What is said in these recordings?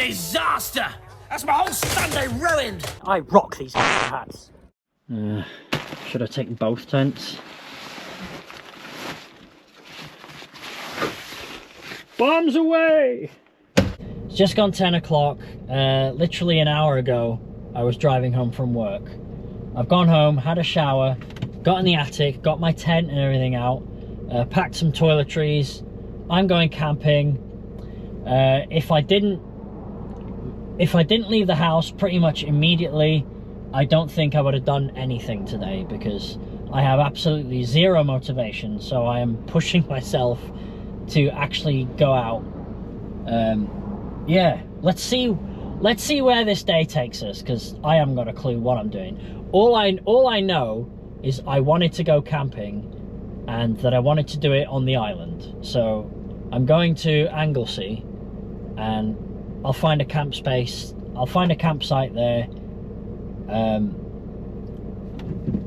disaster! That's my whole Sunday ruined! I rock these hats. Should I take both tents? Bombs away! It's just gone 10 o'clock. Literally an hour ago, I was driving home from work. I've gone home, had a shower, got in the attic, got my tent and everything out, packed some toiletries. I'm going camping. If I didn't leave the house pretty much immediately, I don't think I would have done anything today, because I have absolutely zero motivation. So I am pushing myself to actually go out. Yeah, let's see where this day takes us, because I haven't got a clue what I'm doing. All I know is I wanted to go camping, and that I wanted to do it on the island. So I'm going to Anglesey, and I'll find a camp space. I'll find a campsite there.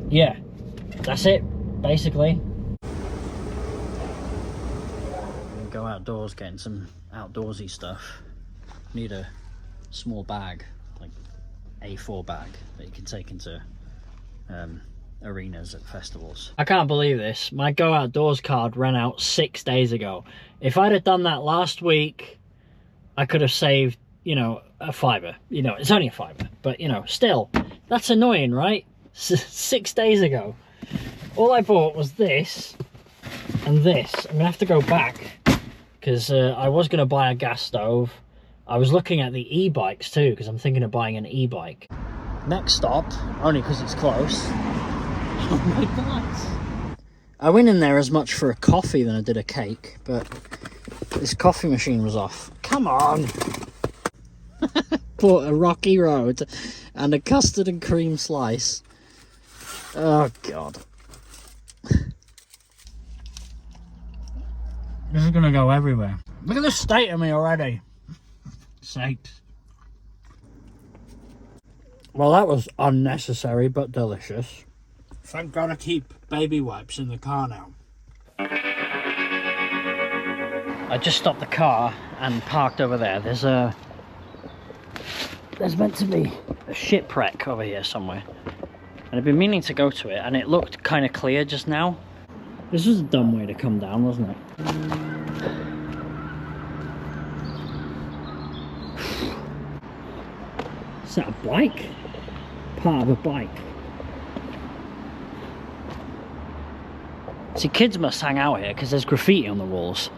Yeah, that's it, basically. Go outdoors, getting some outdoorsy stuff. Need a small bag, like A4 bag, that you can take into arenas at festivals. I can't believe this. My Go Outdoors card ran out 6 days ago. If I'd have done that last week, I could have saved, you know, a fiver. You know, it's only a fiver, but you know, still, that's annoying, right? 6 days ago. All I bought was this and this. I'm gonna have to go back, because I was gonna buy a gas stove. I was looking at the e-bikes too, because I'm thinking of buying an e-bike. Next stop, only because it's close. Oh my god! I went in there as much for a coffee than I did a cake, but this coffee machine was off. Come on! Bought a Rocky Road and a custard and cream slice. Oh god. This is gonna go everywhere. Look at the state of me already. Sakes. Well, that was unnecessary but delicious. Thank God I keep baby wipes in the car now. I just stopped the car and parked over there. There's meant to be a shipwreck over here somewhere, and I've been meaning to go to it, and it looked kind of clear just now. This was a dumb way to come down, wasn't it? Is that a bike? Part of a bike. See, kids must hang out here because there's graffiti on the walls.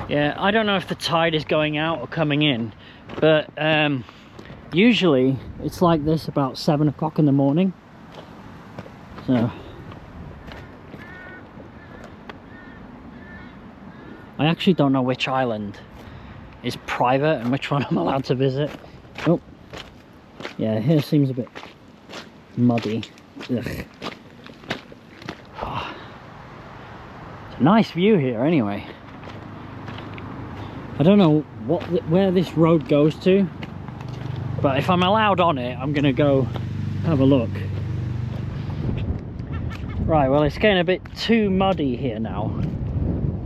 Yeah, I don't know if the tide is going out or coming in, but usually it's like this about 7 o'clock in the morning. So I actually don't know which island is private and which one I'm allowed to visit. Oh, yeah, here seems a bit muddy. Ugh. Oh. It's a nice view here anyway. I don't know where this road goes to, but if I'm allowed on it, I'm gonna go have a look. Right, well, it's getting a bit too muddy here now.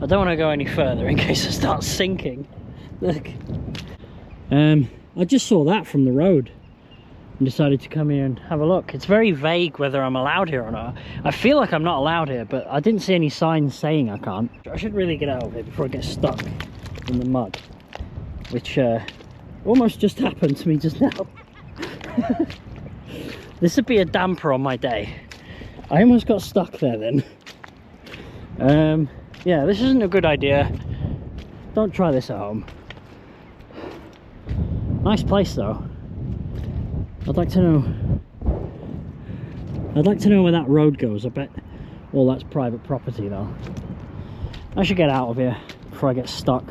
I don't want to go any further in case I start sinking. Look. I just saw that from the road and decided to come here and have a look. It's very vague whether I'm allowed here or not. I feel like I'm not allowed here, but I didn't see any signs saying I can't. I should really get out of here before I get stuck in the mud, which almost just happened to me just now. This would be a damper on my day. I almost got stuck there then. Yeah, this isn't a good idea. Don't try this at home. Nice place though. I'd like to know where that road goes. I bet all that's private property though. I should get out of here before I get stuck.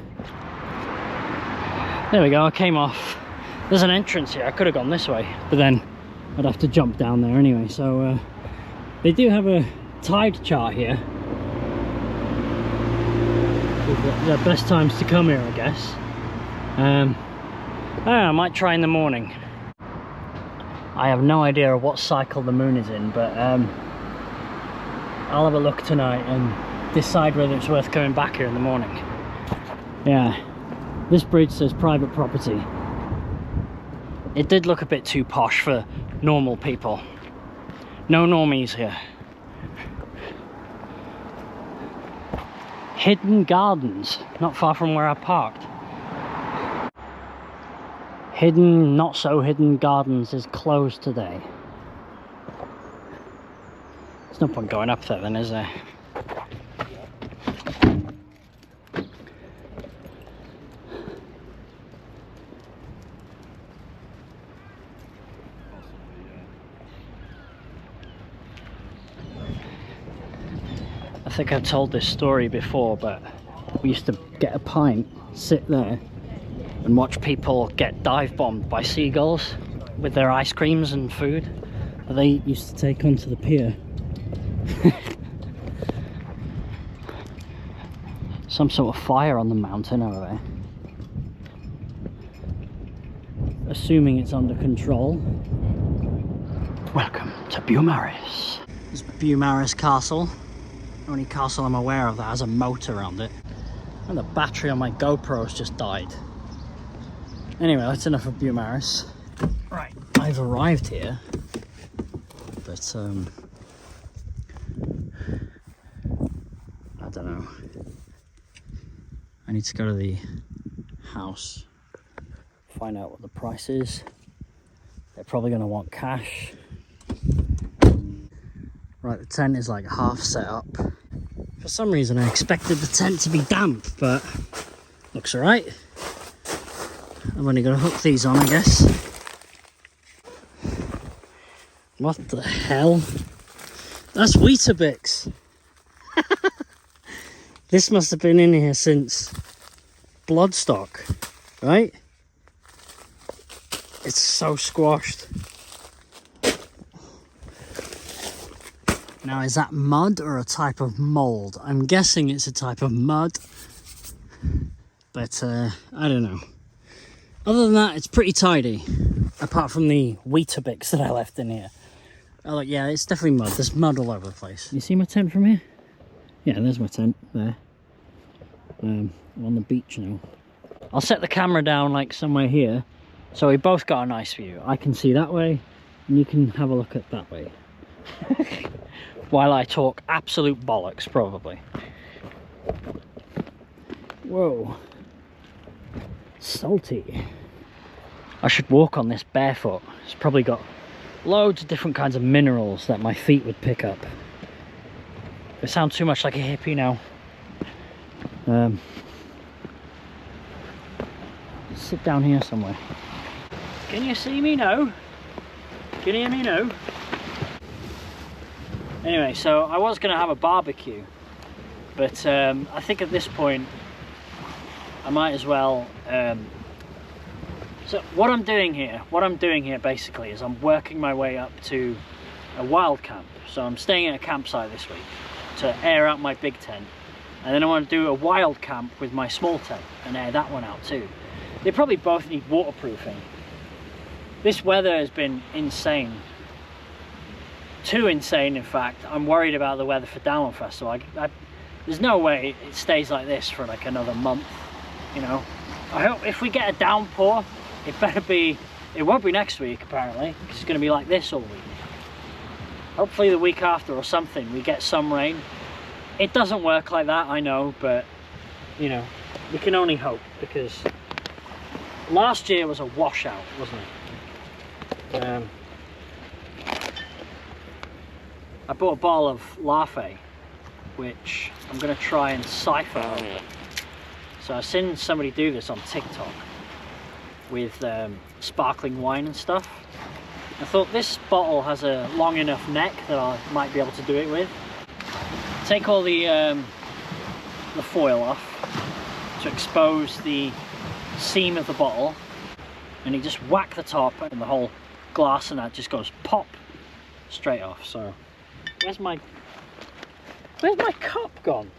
There we go, I came off. There's an entrance here. I could have gone this way, but then I'd have to jump down there anyway. So they do have a tide chart here. The best times to come here, I guess. I might try in the morning. I have no idea what cycle the moon is in, but I'll have a look tonight and decide whether it's worth coming back here in the morning. Yeah, this bridge says private property. It did look a bit too posh for normal people. No normies here. Hidden Gardens, not far from where I parked. Hidden, not so hidden gardens is closed today. There's no point going up there then, is there? I think I've told this story before, but we used to get a pint, sit there and watch people get dive bombed by seagulls with their ice creams and food that they used to take onto the pier. Some sort of fire on the mountain over there. Assuming it's under control. Welcome to Beaumaris. This is Beaumaris Castle. Only castle I'm aware of that has a moat around it. And the battery on my GoPro's just died. Anyway, that's enough of Beaumaris. Right, I've arrived here, but I don't know. I need to go to the house, find out what the price is. They're probably going to want cash. Right, the tent is like half set up. For some reason I expected the tent to be damp, but looks alright. I've only got to hook these on, I guess. What the hell? That's Weetabix. This must have been in here since Bloodstock, right? It's so squashed. Now, is that mud or a type of mold? I'm guessing it's a type of mud, but I don't know. Other than that, it's pretty tidy, apart from the Weetabix that I left in here. Oh, look, yeah, it's definitely mud. There's mud all over the place. You see my tent from here? Yeah, there's my tent there. I'm on the beach now. I'll set the camera down like somewhere here, so we both got a nice view. I can see that way, and you can have a look at that way. While I talk absolute bollocks, probably. Whoa. Salty. I should walk on this barefoot. It's probably got loads of different kinds of minerals that my feet would pick up. I sound too much like a hippie now. Sit down here somewhere. Can you see me now? Can you hear me now? Anyway, so I was going to have a barbecue, but I think at this point I might as well. So what I'm doing here basically is I'm working my way up to a wild camp. So I'm staying at a campsite this week to air out my big tent, and then I want to do a wild camp with my small tent and air that one out too. They probably both need waterproofing. This weather has been insane. Too insane, in fact. I'm worried about the weather for Download Festival. There's no way it stays like this for like another month, you know. I hope if we get a downpour, it won't be next week apparently, because it's going to be like this all week. Hopefully the week after or something we get some rain. It doesn't work like that, I know, but you know, we can only hope, because last year was a washout, wasn't it? I bought a bottle of Latte, which I'm going to try and siphon open. So I've seen somebody do this on TikTok with sparkling wine and stuff. I thought this bottle has a long enough neck that I might be able to do it with. Take all the foil off to expose the seam of the bottle, and you just whack the top and the whole glass and that just goes pop straight off. So where's my cup gone?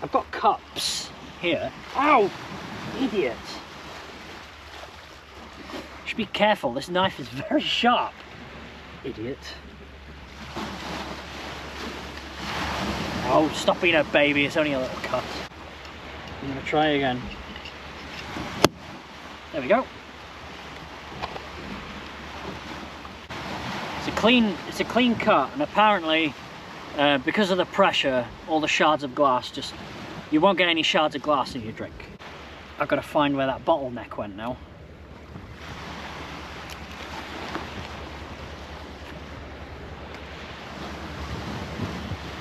I've got cups here. Ow! Idiot! Should be careful, this knife is very sharp. Idiot. Oh, stop being a baby, it's only a little cut. I'm gonna try again. There we go. clean cut, and apparently because of the pressure, all the shards of glass just, you won't get any shards of glass in your drink. I've got to find where that bottleneck went now.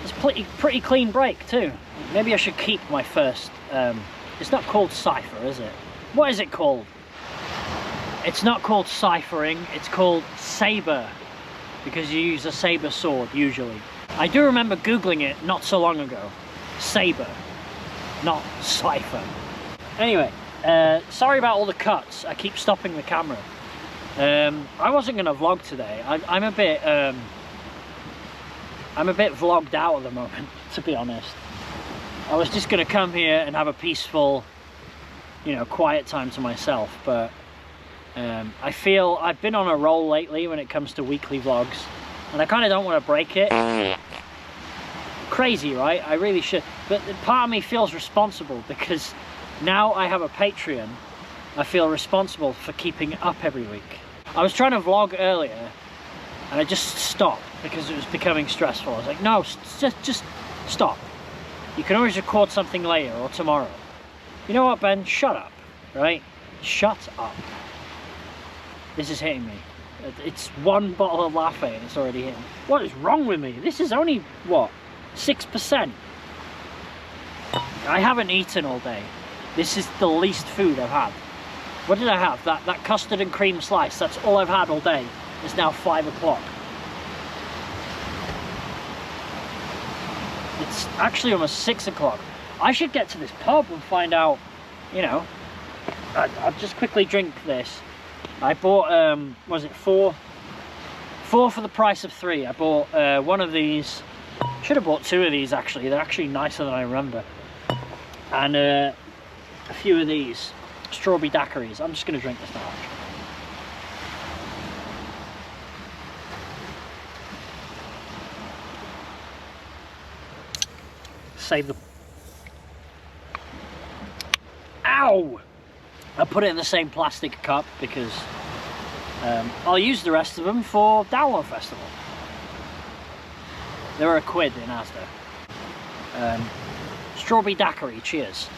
It's pretty clean break too. Maybe I should keep my first, it's not called cipher, is it? What is it called? It's not called ciphering, it's called saber, because you use a saber sword usually. I do remember Googling it not so long ago. Saber, not cipher. Anyway, sorry about all the cuts. I keep stopping the camera. I wasn't going to vlog today. I'm a bit vlogged out at the moment, to be honest. I was just going to come here and have a peaceful, you know, quiet time to myself, but I feel I've been on a roll lately when it comes to weekly vlogs, and I kind of don't want to break it. Crazy, right? I really should, but part of me feels responsible because now I have a Patreon. I feel responsible for keeping it up every week. I was trying to vlog earlier and I just stopped because it was becoming stressful. I was like, no, just stop. You can always record something later or tomorrow. You know what, Ben? Shut up, right? Shut up. This is hitting me. It's one bottle of latte and it's already hitting me. What is wrong with me? This is only, what, 6%? I haven't eaten all day. This is the least food I've had. What did I have? That custard and cream slice. That's all I've had all day. It's now 5 o'clock. It's actually almost 6 o'clock. I should get to this pub and find out, you know. I'll just quickly drink this. I bought, was it four for the price of 3. I bought one of these. Should have bought 2 of these actually. They're actually nicer than I remember. And a few of these strawberry daiquiris. I'm just going to drink this now. Save the... Ow! I put it in the same plastic cup because I'll use the rest of them for Download Festival. They were £1 in Asda. Strawberry daiquiri, cheers.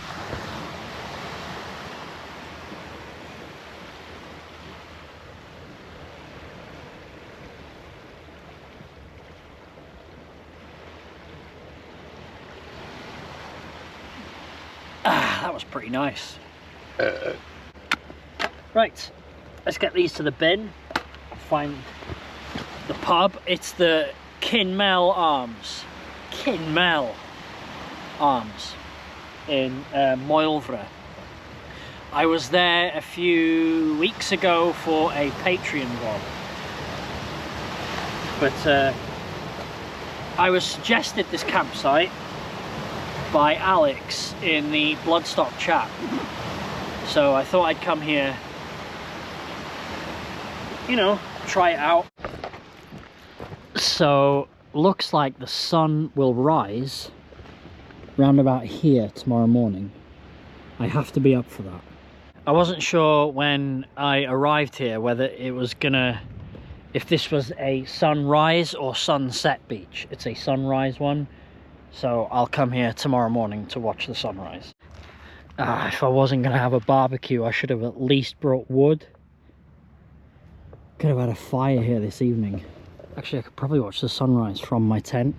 Ah, that was pretty nice. Right, let's get these to the bin. Find the pub. It's the Kinmel Arms. Kinmel Arms in Moelfre. I was there a few weeks ago for a Patreon vlog, but I was suggested this campsite by Alex in the Bloodstock chat, so I thought I'd come here, you know, try it out. So looks like the sun will rise round about here tomorrow morning. I have to be up for that. I wasn't sure when I arrived here whether it was gonna, if this was a sunrise or sunset beach. It's a sunrise one, so I'll come here tomorrow morning to watch the sunrise. If I wasn't gonna have a barbecue, I should have at least brought wood. Could have had a fire here this evening. Actually, I could probably watch the sunrise from my tent.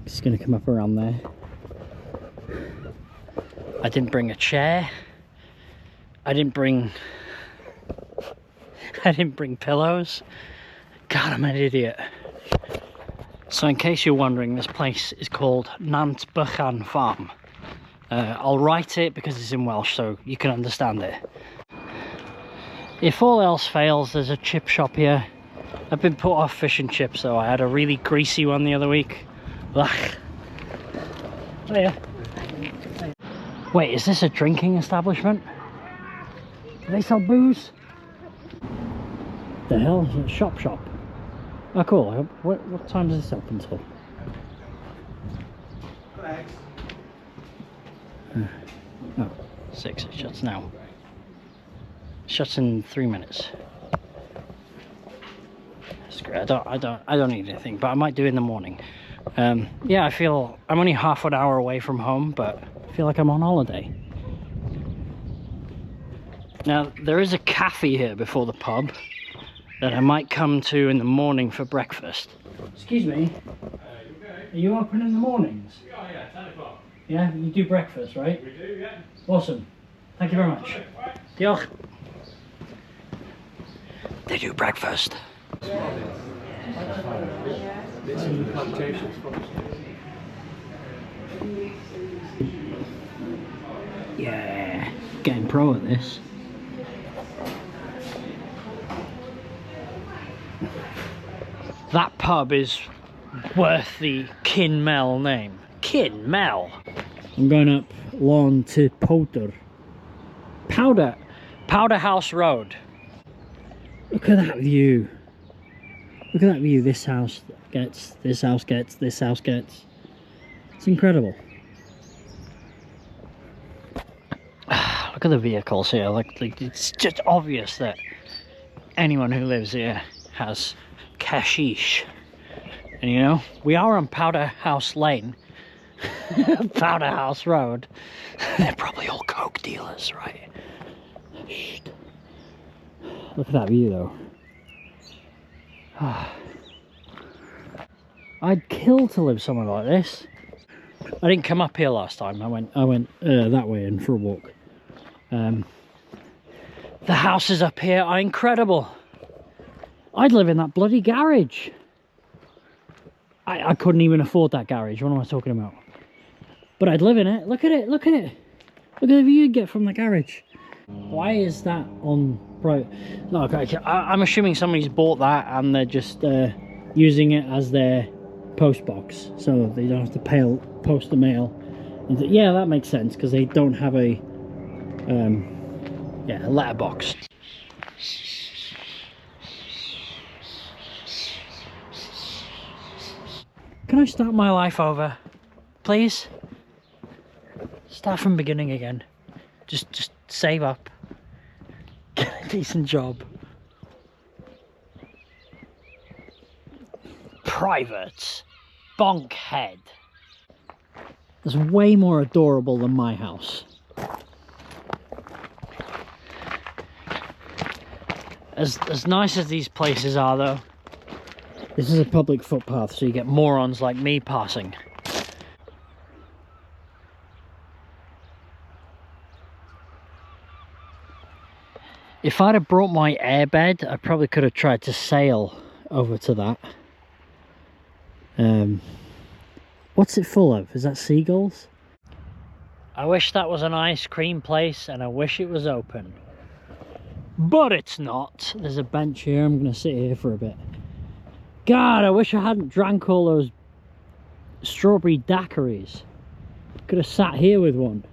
It's gonna come up around there. I didn't bring a chair. I didn't bring pillows. God, I'm an idiot. So in case you're wondering, this place is called Nant Bychan Farm. I'll write it because it's in Welsh so you can understand it. If all else fails, there's a chip shop here. I've been put off fish and chips, so I had a really greasy one the other week. Ugh. Oh yeah. Wait, is this a drinking establishment? Do they sell booze? The hell? Is it a shop? Oh cool. What time does this open till? No, 6. It shuts now. It shuts in 3 minutes. It's great. I don't need anything, but I might do it in the morning. Yeah, I feel I'm only half an hour away from home, but I feel like I'm on holiday. Now, there is a cafe here before the pub that I might come to in the morning for breakfast. Excuse me, are you open in the mornings? Oh yeah, 10 o'clock. Yeah, you do breakfast, right? We do, yeah. Awesome. Thank you very much. Diolch. They do breakfast. Yeah, getting pro at this. That pub is worth the Kinmel name. Kinmel. I'm going up Lawn to Powder House Road. Look at that view. Look at that view. This house gets, this house gets, this house gets. It's incredible. Look at the vehicles here. Like it's just obvious that anyone who lives here has cashish. And you know, we are on Powder House Lane. Powder House Road. They're probably all coke dealers, right? Shh. Look at that view though. I'd kill to live somewhere like this. I didn't come up here last time. I went that way in for a walk. The houses up here are incredible. I'd live in that bloody garage. I couldn't even afford that garage. What am I talking about? But I'd live in it. Look at it. Look at it. Look at the view you get from the garage. Why is that on private? No, okay, I'm assuming somebody's bought that and they're just using it as their post box, so they don't have to post the mail. Yeah, that makes sense because they don't have a yeah, a letterbox. Can I start my life over, please? Start from the beginning again. Just save up. Get a decent job. Private. Bonkhead. That's way more adorable than my house. As nice as these places are though, this is a public footpath, so you get morons like me passing. If I'd have brought my airbed, I probably could have tried to sail over to that. What's it full of? Is that seagulls? I wish that was an ice cream place and I wish it was open. But it's not. There's a bench here. I'm going to sit here for a bit. God, I wish I hadn't drank all those strawberry daiquiris. Could have sat here with one.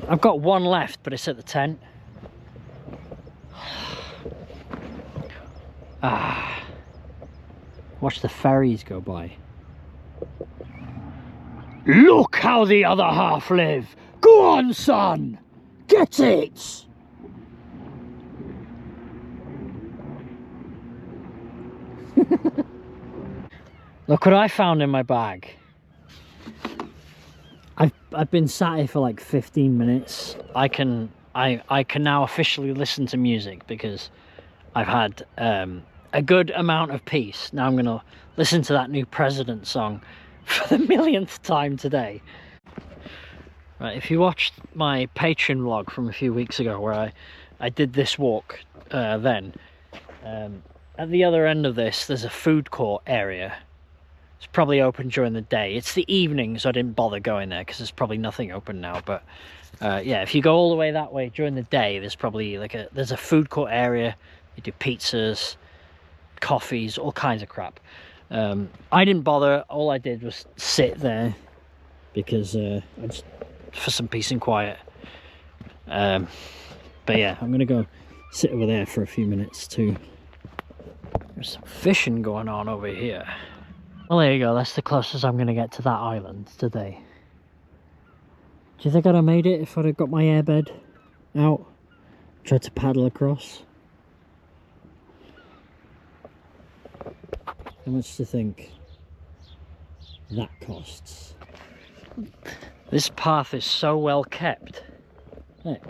I've got one left, but it's at the tent. Watch the ferries go by. Look how the other half live! Go on, son! Get it! Look what I found in my bag. I've been sat here for like 15 minutes. I can now officially listen to music because I've had a good amount of peace. Now I'm gonna listen to that new President song for the millionth time today. Right, if you watched my Patreon vlog from a few weeks ago where I did this walk then, at the other end of this there's a food court area. It's probably open during the day. It's the evening, so I didn't bother going there because there's probably nothing open now. But yeah, if you go all the way that way during the day, there's probably like there's a food court area. You do pizzas, coffees, all kinds of crap. I didn't bother. All I did was sit there because for some peace and quiet. But yeah, I'm gonna go sit over there for a few minutes too. There's some fishing going on over here. Well, there you go. That's the closest I'm gonna get to that island today. Do you think I'd have made it if I'd have got my airbed out, tried to paddle across? How much do you think that costs? This path is so well kept. Hey.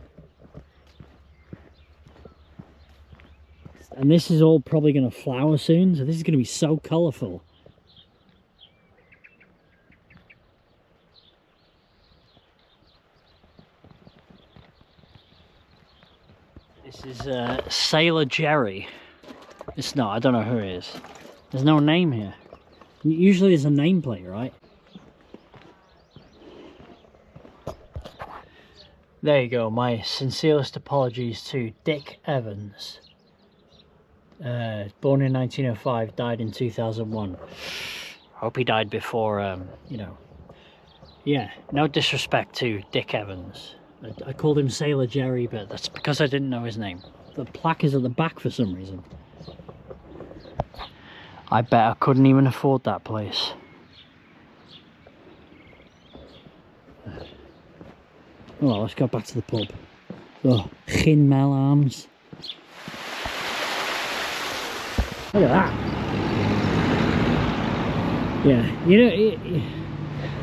And this is all probably going to flower soon, so this is going to be so colourful. This is Sailor Jerry. It's not, I don't know who he is. There's no name here. Usually there's a nameplate, right? There you go, my sincerest apologies to Dick Evans. Born in 1905, died in 2001. Hope he died before, you know. Yeah, no disrespect to Dick Evans. I called him Sailor Jerry, but that's because I didn't know his name. The plaque is at the back for some reason. I bet I couldn't even afford that place. Well, let's go back to the pub. Oh, Chinmel Arms. Look at that. Yeah, you know,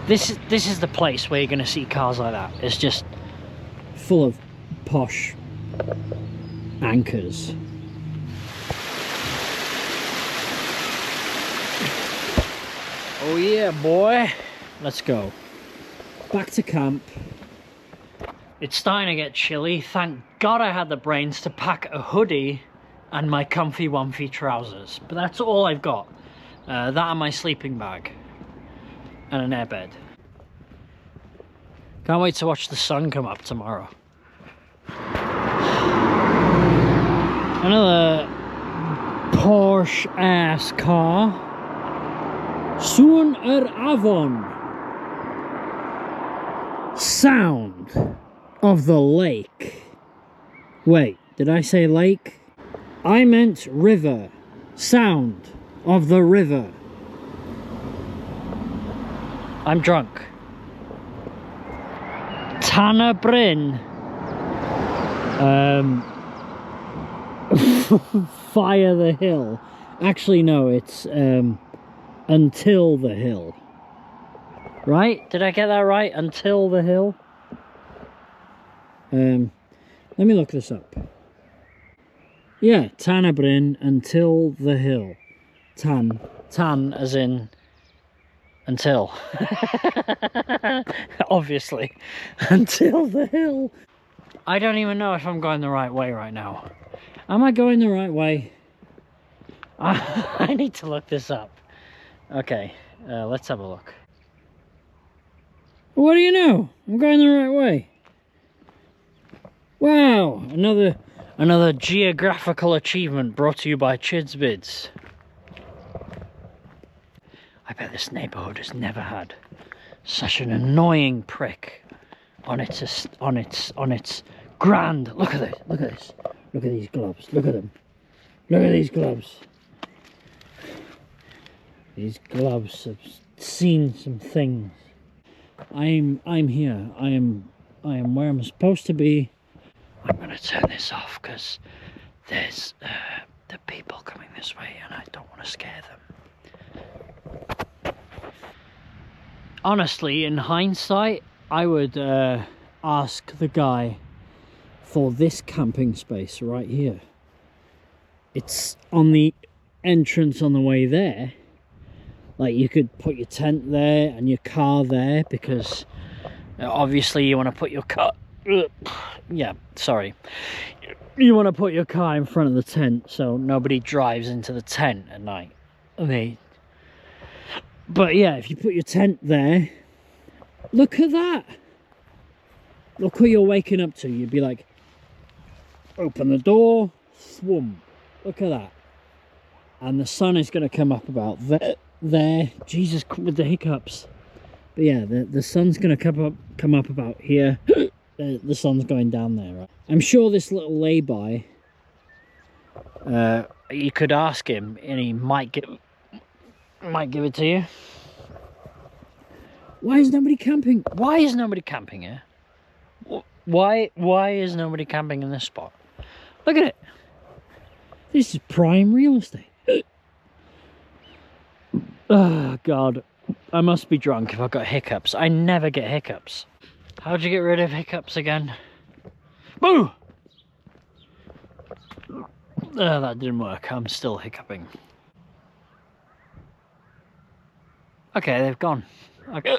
this is the place where you're going to see cars like that. It's just full of posh anchors. Oh yeah, boy. Let's go. Back to camp. It's starting to get chilly. Thank God I had the brains to pack a hoodie and my comfy womfy trousers, but that's all I've got. That and my sleeping bag and an airbed. Can't wait to watch the sun come up tomorrow. Another Porsche ass car. Soon Avon. Sound of the lake. Wait, did I say lake? I meant river. Sound of the river. I'm drunk. Tanner Bryn. Fire the hill. Actually, no, it's until the hill. Right? Did I get that right? Until the hill? Let me look this up. Yeah, Tanner Bryn, until the hill. Tan as in until. Obviously. Until the hill. I don't even know if I'm going the right way right now. Am I going the right way? I need to look this up. Okay, let's have a look. What do you know? I'm going the right way. Wow, another geographical achievement brought to you by Chidzvidz. I bet this neighbourhood has never had such an annoying prick on its grand. Look at this. Look at this. Look at these gloves. Look at them. Look at these gloves. These gloves have seen some things. I'm here. I am where I'm supposed to be. I'm gonna turn this off because there's the people coming this way and I don't want to scare them. Honestly, in hindsight, I would ask the guy for this camping space right here. It's on the entrance on the way there. Like, you could put your tent there and your car there because obviously you want to put your car... Yeah, sorry. You want to put your car in front of the tent so nobody drives into the tent at night. But yeah, if you put your tent there, look at that. Look who you're waking up to. You'd be like, open the door, swoom. Look at that. And the sun is going to come up about there. Jesus, with the hiccups. But yeah, the sun's going to come up about here. The sun's going down there, right? I'm sure this little lay-by, you could ask him and he might give it to you. Why is nobody camping? Why is nobody camping here? Why is nobody camping in this spot? Look at it. This is prime real estate. Oh, God. I must be drunk if I've got hiccups. I never get hiccups. How'd you get rid of hiccups again? Boo! Oh, that didn't work. I'm still hiccuping. Okay, they've gone. Okay.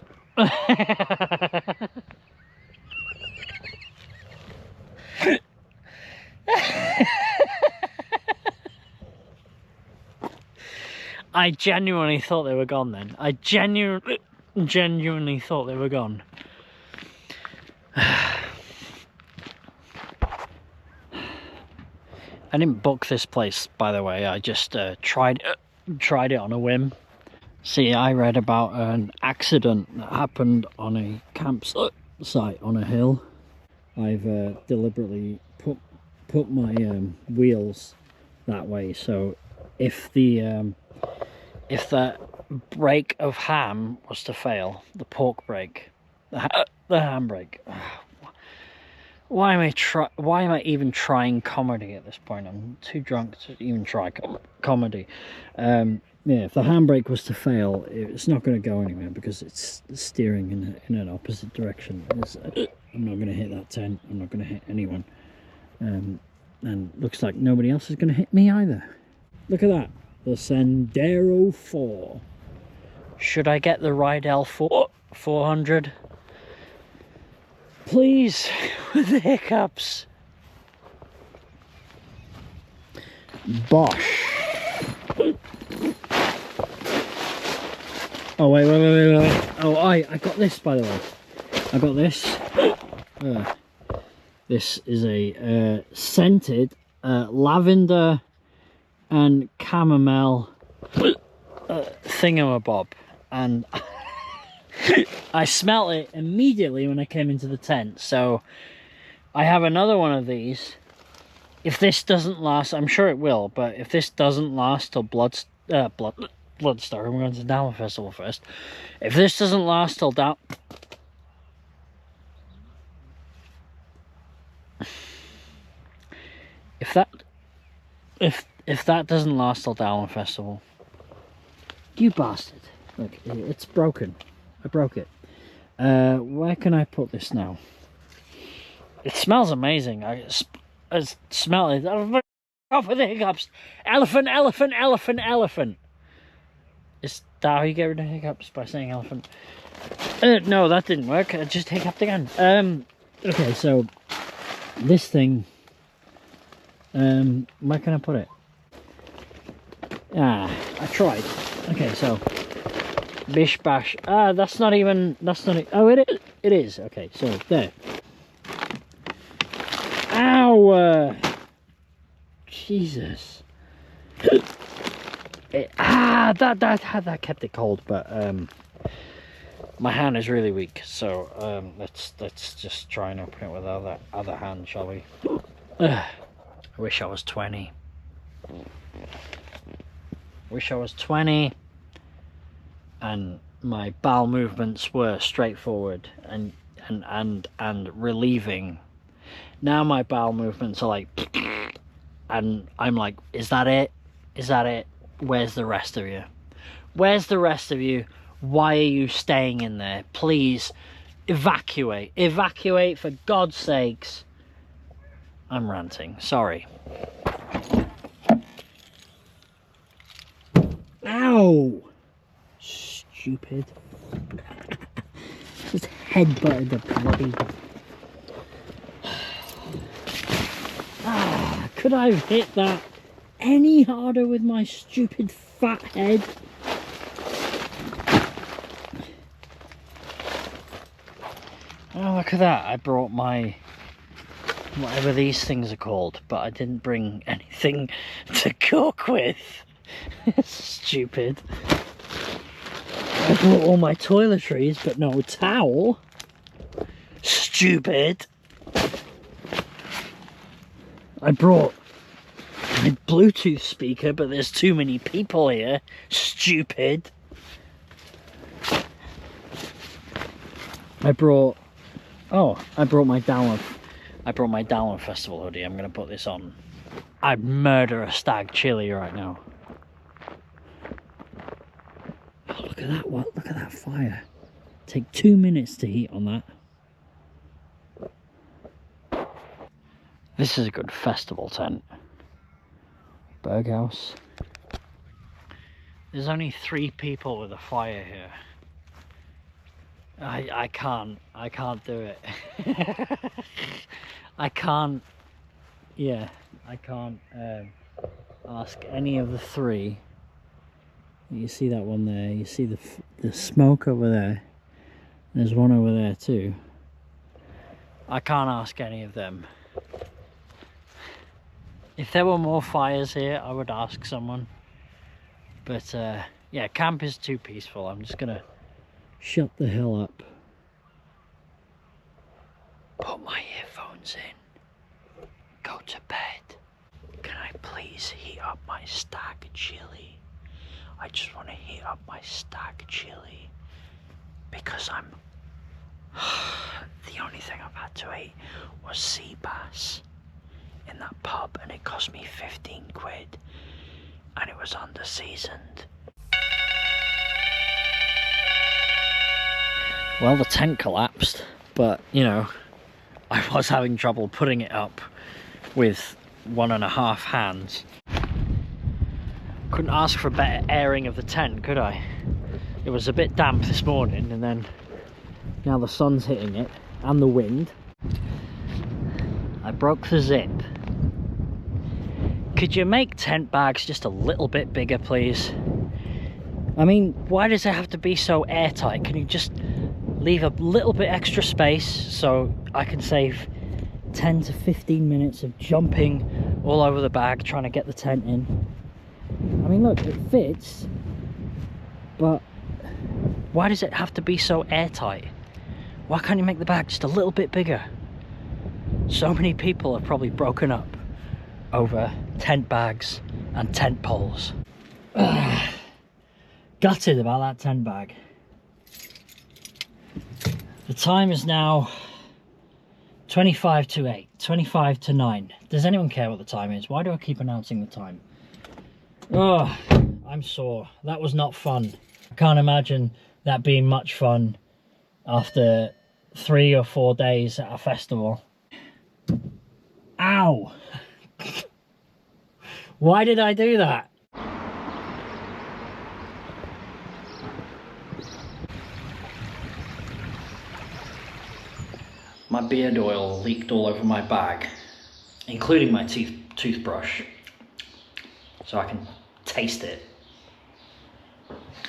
I genuinely thought they were gone then. I genuinely thought they were gone. I didn't book this place, by the way. I just tried it on a whim. See, I read about an accident that happened on a campsite on a hill. I've deliberately put my wheels that way, so if the brake of ham was to fail, the pork brake, the ham brake. Why am I even trying comedy at this point? I'm too drunk to even try comedy. Yeah, if the handbrake was to fail, it's not going to go anywhere because it's steering in an opposite direction. I'm not going to hit that tent. I'm not going to hit anyone. And looks like nobody else is going to hit me either. Look at that. The Sendero 4. Should I get the Rydell 400? Please, with the hiccups. Bosh. Oh, wait. Oh, I got this, by the way. I got this. This is a scented lavender and chamomile thingamabob. And I smelled it immediately when I came into the tent. So I have another one of these. If this doesn't last, I'm sure it will, but if this doesn't last till Bloodstar, we're going to Download Festival first. If this doesn't last till if that doesn't last till Download Festival, you bastard! Look, it's broken. I broke it. Where can I put this now? It smells amazing. I smell it. Off with the hiccups. Elephant. Is that how you get rid of hiccups? By saying elephant? No, that didn't work. I just hiccuped again. Okay, so this thing. Where can I put it? I tried. Okay, so bish bash. That's not even. Oh, it is. Okay, so there. Ow! Jesus. That kept it cold, but my hand is really weak, so let's just try and open it with our other hand, shall we? I wish I was 20. Wish I was 20 and my bowel movements were straightforward and relieving. Now my bowel movements are like, and I'm like, is that it? Is that it? Where's the rest of you? Where's the rest of you? Why are you staying in there? Please evacuate. Evacuate, for God's sakes. I'm ranting. Sorry. Ow! Stupid. Just headbutted the bloody... Could I have hit that any harder with my stupid fat head? Oh, look at that. I brought my... whatever these things are called, but I didn't bring anything to cook with. Stupid. I brought all my toiletries, but no towel. Stupid. I brought my Bluetooth speaker, but there's too many people here. Stupid. I brought my Download Festival hoodie. I'm gonna put this on. I'd murder a stag chili right now. Look at that, what? Look at that fire. Take 2 minutes to heat on that. This is a good festival tent. Berghaus. There's only 3 people with a fire here. I can't do it. I can't ask any of the 3. You see that one there, you see the smoke over there. There's one over there too. I can't ask any of them. If there were more fires here, I would ask someone. But yeah, camp is too peaceful. I'm just gonna shut the hell up. Put my earphones in. Go to bed. Can I please heat up my stag chili? I just want to heat up my stag chili. Because the only thing I've had to eat was sea bass in that pub, and it cost me 15 quid. And it was under seasoned. Well, the tent collapsed, but you know, I was having trouble putting it up with 1.5 hands. Couldn't ask for a better airing of the tent, could I? It was a bit damp this morning, and then now the sun's hitting it and the wind. I broke the zip. Could you make tent bags just a little bit bigger, please? I mean, why does it have to be so airtight? Can you just leave a little bit extra space so I can save 10 to 15 minutes of jumping all over the bag trying to get the tent in? I mean, look, it fits, but why does it have to be so airtight? Why can't you make the bag just a little bit bigger? So many people have probably broken up over tent bags and tent poles. Gutted about that tent bag. The time is now 25 to 8, 25 to 9. Does anyone care what the time is? Why do I keep announcing the time? Oh, I'm sore. That was not fun. I can't imagine that being much fun after 3 or 4 days at a festival. Ow! Why did I do that? My beard oil leaked all over my bag, including my toothbrush, so I can taste it.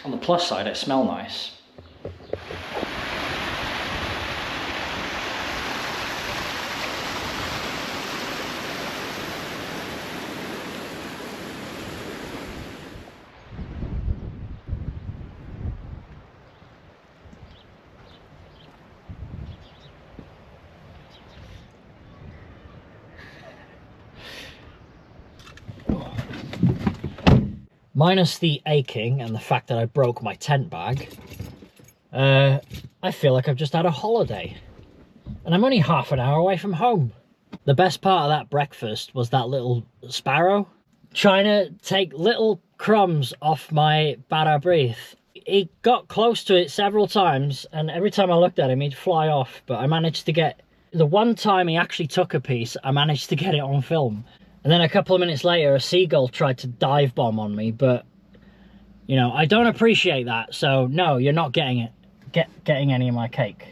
On the plus side, it smells nice. Minus the aching and the fact that I broke my tent bag, I feel like I've just had a holiday. And I'm only half an hour away from home. The best part of that breakfast was that little sparrow trying to take little crumbs off my bada breath. He got close to it several times, and every time I looked at him, he'd fly off. But I managed to get... The one time he actually took a piece, I managed to get it on film. And then a couple of minutes later, a seagull tried to dive bomb on me, but, you know, I don't appreciate that, so no, you're not getting it. Getting any of my cake.